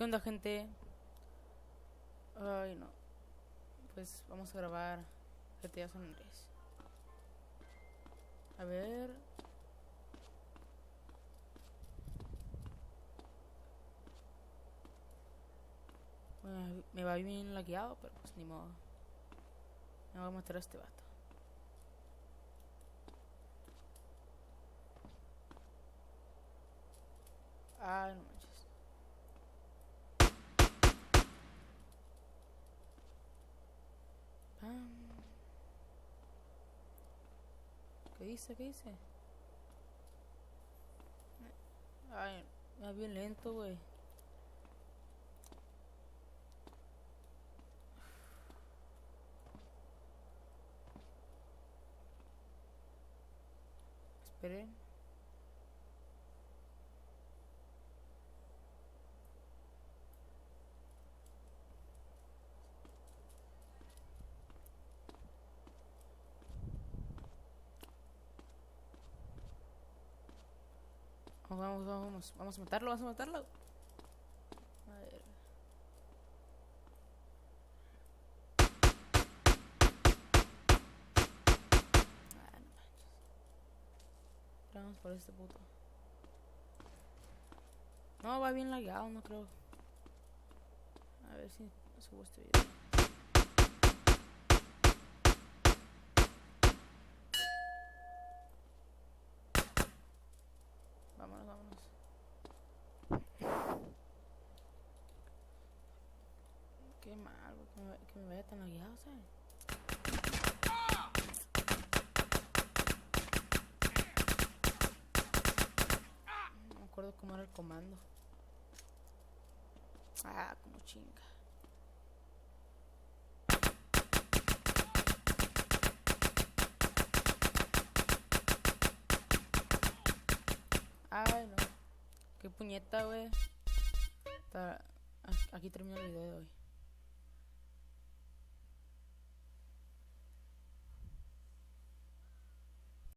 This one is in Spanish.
¿Qué onda, gente? Ay, no. Pues vamos a grabar GTA San Andrés. A ver. Bueno, me va bien lagueado, pero pues ni modo. Me voy a matar a este vato. Ay, no manches. Pam. ¿Qué dice? ¿Qué dice? Ay, me va bien lento, güey. Esperen. Vamos. Vamos a matarlo, vamos a matarlo. A ver. Ah, no manches. Vamos por este puto. No, va bien lagueado, no creo. A ver si subo este video. Vámonos. Qué mal, güey, que me vaya tan lagueado, ¿sabes? No me acuerdo cómo era el comando. Ah, como chinga. Ay, no. Qué puñeta, güey. Aquí termina el video de hoy.